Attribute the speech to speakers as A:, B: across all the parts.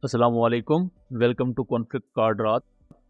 A: अस्सलामुअलैकुम। Welcome to conflict card रात।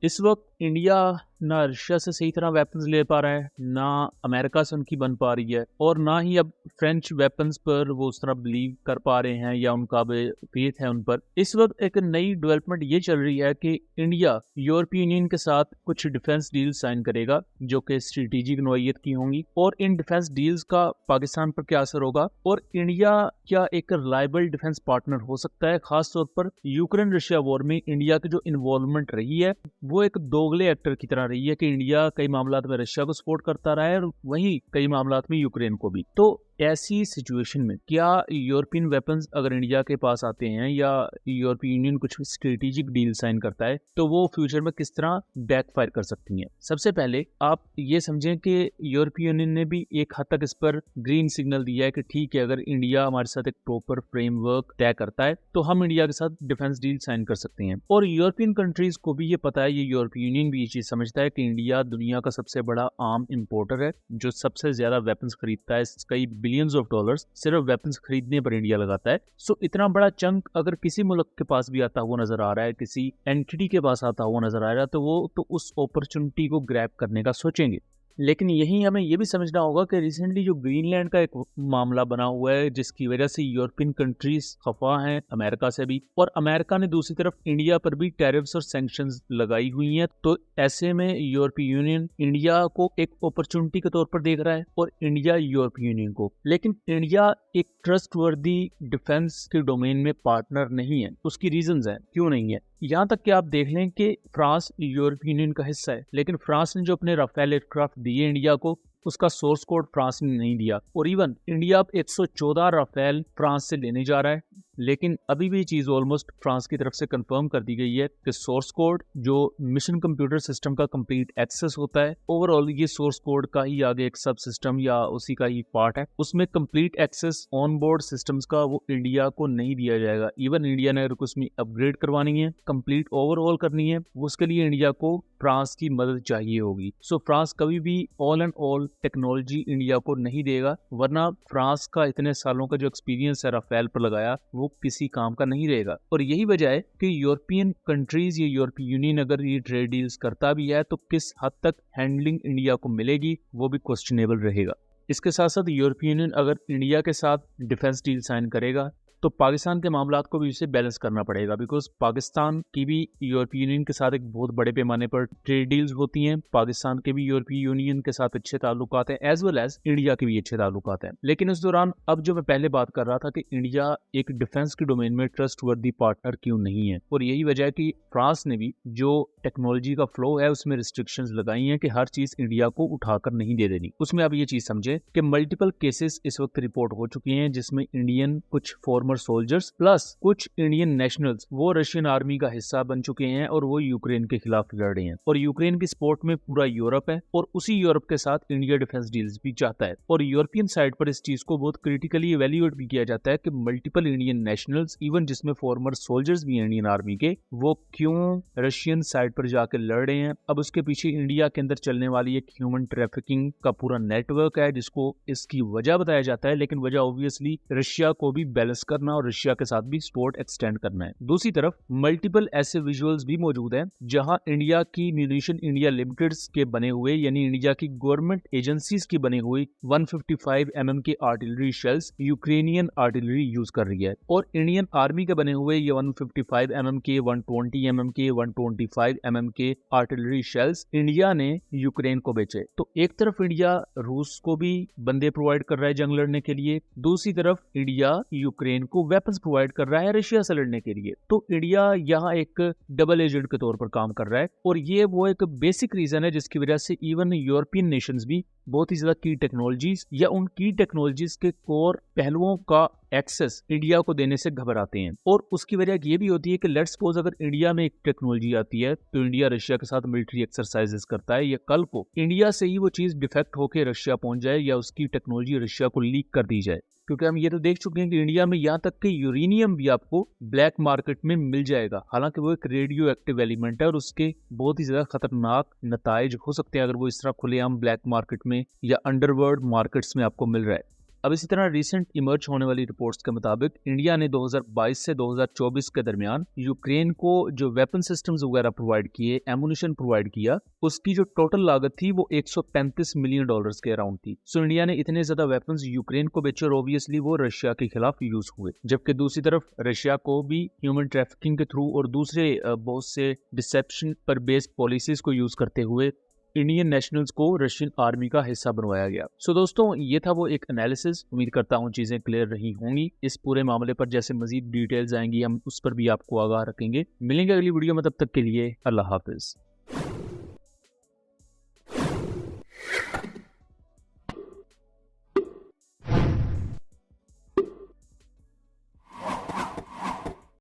A: इस वक्त इंडिया ना रशिया से सही तरह वेपन्स ले पा रहा है, ना अमेरिका से उनकी बन पा रही है, और ना ही अब फ्रेंच वेपन्स पर वो उस तरह बिलीव कर पा रहे हैं या उनका फेथ है उन पर। इस वक्त एक नई डेवलपमेंट ये चल रही है कि इंडिया यूरोपीय यूनियन के साथ कुछ डिफेंस डील साइन करेगा जो कि स्ट्रेटेजिक नोयत की होंगी, और इन डिफेंस डील्स का पाकिस्तान पर क्या असर होगा, और इंडिया क्या एक रिलायबल डिफेंस पार्टनर हो सकता है। खास तौर पर यूक्रेन रशिया वॉर में इंडिया की जो इन्वॉल्वमेंट रही है वो एक दोगले एक्टर की तरह रही है कि इंडिया कई मामलात में रशिया को सपोर्ट करता रहा है और वहीं कई मामलात में यूक्रेन को भी। तो ऐसी सिचुएशन में क्या यूरोपियन वेपन्स अगर इंडिया के पास आते हैं या यूरोपीय यूनियन कुछ स्ट्रेटेजिक डील साइन करता है तो वो फ्यूचर में किस तरह बैकफायर कर सकती हैं। सबसे पहले आप ये समझें कि यूरोपीय यूनियन ने भी एक हद तक इस पर ग्रीन सिग्नल दिया है कि ठीक है, अगर इंडिया हमारे साथ एक प्रॉपर फ्रेमवर्क तय करता है तो हम इंडिया के साथ डिफेंस डील साइन कर सकते हैं। और यूरोपियन कंट्रीज को भी ये पता है, ये यूरोपीय यूनियन भी ये चीज समझता है कि इंडिया दुनिया का सबसे बड़ा आर्म इंपोर्टर है, जो सबसे ज्यादा वेपन्स खरीदता है। कई बिलियंस ऑफ डॉलर्स सिर्फ वेपन्स खरीदने पर इंडिया लगाता है। सो इतना बड़ा चंक अगर किसी मुल्क के पास भी आता हुआ नजर आ रहा है, किसी एंटिटी के पास आता हुआ नजर आ रहा है, तो वो तो उस अपॉर्चुनिटी को ग्रैब करने का सोचेंगे। लेकिन यही हमें यह भी समझना होगा कि रिसेंटली जो ग्रीनलैंड का एक मामला बना हुआ है जिसकी वजह से यूरोपियन कंट्रीज खफा हैं अमेरिका से भी, और अमेरिका ने दूसरी तरफ इंडिया पर भी टैरिफ्स और सैंक्शंस लगाई हुई हैं। तो ऐसे में यूरोपीय यूनियन इंडिया को एक अपॉर्चुनिटी के तौर पर देख रहा है और इंडिया यूरोपीय यूनियन को। लेकिन इंडिया एक ट्रस्टवर्दी डिफेंस के डोमेन में पार्टनर नहीं है। उसकी रीजंस हैं क्यों नहीं है। यहाँ तक कि आप देख लें कि फ्रांस यूरोपीय यूनियन का हिस्सा है, लेकिन फ्रांस ने जो अपने राफेल एयरक्राफ्ट दिए इंडिया को, उसका सोर्स कोड फ्रांस ने नहीं दिया। और इवन इंडिया अब 114 राफेल फ्रांस से लेने जा रहा है, लेकिन अभी भी चीज ऑलमोस्ट फ्रांस की तरफ से कंफर्म कर दी गई है कि सोर्स कोड जो मिशन कंप्यूटर सिस्टम का कंप्लीट एक्सेस होता है, ओवरऑल ये सोर्स कोड का ही आगे एक सब सिस्टम या उसी का ही पार्ट है, उसमें complete access on board systems का वो इंडिया को नहीं दिया जाएगा। इवन इंडिया ने अगर उसमें अपग्रेड करवानी है, कंप्लीट ओवरऑल करनी है, उसके लिए इंडिया को फ्रांस की मदद चाहिए होगी। सो फ्रांस कभी भी all and all technology India को नहीं देगा, वरना फ्रांस का इतने सालों का जो एक्सपीरियंस है राफेल पर लगाया वो किसी काम का नहीं रहेगा। और यही वजह है कि यूरोपियन कंट्रीज या यूरोपीय यूनियन अगर ये ट्रेड डील्स करता भी है तो किस हद तक हैंडलिंग इंडिया को मिलेगी वो भी क्वेश्चनेबल रहेगा। इसके साथ साथ यूरोपीय यूनियन अगर इंडिया के साथ डिफेंस डील साइन करेगा तो पाकिस्तान के मामलात को भी इसे बैलेंस करना पड़ेगा, बिकॉज पाकिस्तान की भी यूरोपीय यूनियन के साथ एक बहुत बड़े पैमाने पर ट्रेड डील्स होती हैं। पाकिस्तान के भी यूरोपीय यूनियन के साथ अच्छे ताल्लुकात हैं, एज वेल एज इंडिया के भी अच्छे ताल्लुकात हैं। लेकिन इस दौरान अब जो मैं पहले बात कर रहा था कि इंडिया एक डिफेंस के डोमेन में ट्रस्टवर्दी पार्टनर क्यों नहीं है, और यही वजह है कि फ्रांस ने भी जो टेक्नोलॉजी का फ्लो है उसमें रिस्ट्रिक्शंस लगाई हैं कि हर चीज इंडिया को उठाकर नहीं दे देनी। उसमें अब ये चीज समझे कि मल्टीपल केसेस इस वक्त रिपोर्ट हो चुकी हैं जिसमें इंडियन कुछ फॉर्मर सोल्जर्स प्लस कुछ इंडियन नेशनल्स वो रशियन आर्मी का हिस्सा बन चुके हैं और वो यूक्रेन के खिलाफ लड़ रहे हैं। और यूक्रेन की सपोर्ट में पूरा यूरोप है और उसी यूरोप के साथ इंडिया डिफेंस डील्स भी चाहता है। और यूरोपियन साइड पर इस चीज को बहुत क्रिटिकली इवेल्युएट भी किया जाता है कि मल्टीपल इंडियन नेशनल्स, इवन जिसमें फॉर्मर सोल्जर्स भी हैं इंडियन आर्मी के, वो क्यों रशियन साइड पर जाकर लड़ रहे हैं। अब उसके पीछे इंडिया के अंदर चलने वाली एक ह्यूमन ट्रैफिकिंग का पूरा नेटवर्क है जिसको इसकी वजह बताया जाता है, लेकिन वजह ऑब्वियसली रशिया को भी बैलेंस करना और रशिया के साथ भी सपोर्ट एक्सटेंड करना है। दूसरी तरफ मल्टीपल ऐसे विजुअल्स भी मौजूद हैं जहां इंडिया की म्यूनिशन इंडिया लिमिटेड के बने हुए, यानी इंडिया की गवर्नमेंट एजेंसीज की बने हुई 155 mm के artillery shells Ukrainian artillery use कर रही है, और इंडियन आर्मी के बने हुए ये 155 mm के, 120 mm के, 125 mm के आर्टिलरी शेल्स इंडिया ने यूक्रेन को बेचे। तो एक तरफ इंडिया रूस को भी बंदे प्रोवाइड कर रहा है जंग लड़ने के लिए, दूसरी तरफ इंडिया यूक्रेन को वेपन्स प्रोवाइड कर रहा है रशिया से लड़ने के लिए। तो इंडिया यहाँ एक डबल एजेंट के तौर पर काम कर रहा है, और ये वो एक बेसिक रीजन है जिसकी वजह से इवन यूरोपियन नेशंस भी बहुत ही ज्यादा की टेक्नोलॉजीज या उन की टेक्नोलॉजीज के कोर पहलुओं का एक्सेस इंडिया को देने से घबराते हैं। और उसकी वजह ये भी होती है कि लेट्स सपोज अगर इंडिया में एक टेक्नोलॉजी आती है तो इंडिया रशिया के साथ मिलिट्री एक्सरसाइजेस करता है, या कल को इंडिया से ही वो चीज डिफेक्ट होकर रशिया पहुंच जाए या उसकी टेक्नोलॉजी रशिया को लीक कर दी जाए। क्योंकि हम ये तो देख चुके हैं कि इंडिया में यहाँ तक कि यूरेनियम भी आपको ब्लैक मार्केट में मिल जाएगा, हालांकि वो एक रेडियो एक्टिव एलिमेंट है और उसके बहुत ही ज्यादा खतरनाक नताइज हो सकते हैं अगर वो इस तरह खुलेआम ब्लैक मार्केट में या अंडरवर्ल्ड मार्केट्स में आपको मिल रहा है। अब इसी तरह रिसेंट इमर्ज होने वाली रिपोर्ट्स के मुताबिक इंडिया ने 2022 से 2024 के दरमियान यूक्रेन को जो वेपन सिस्टम्स वगैरह प्रोवाइड किए, एमुनिशन प्रोवाइड किया, उसकी जो टोटल लागत थी वो 135 मिलियन डॉलर्स के अराउंड थी। सो इंडिया ने इतने ज्यादा वेपन्स यूक्रेन को बेचे और ऑब्वियसली वो रशिया के खिलाफ यूज हुए, जबकि दूसरी तरफ रशिया को भी ह्यूमन ट्रैफिकिंग के थ्रू और दूसरे बहुत से डिसेप्शन पर बेस्ड पॉलिसीज को यूज करते हुए इंडियन नेशनल्स को रशियन आर्मी का हिस्सा बनवाया गया। सो दोस्तों, ये था वो एक एनालिसिस। उम्मीद करता हूँ चीजें क्लियर रही होंगी। इस पूरे मामले पर जैसे मजीद डिटेल्स आएंगी हम उस पर भी आपको आगाह रखेंगे। मिलेंगे अगली वीडियो में, तब तक के लिए अल्लाह हाफिज।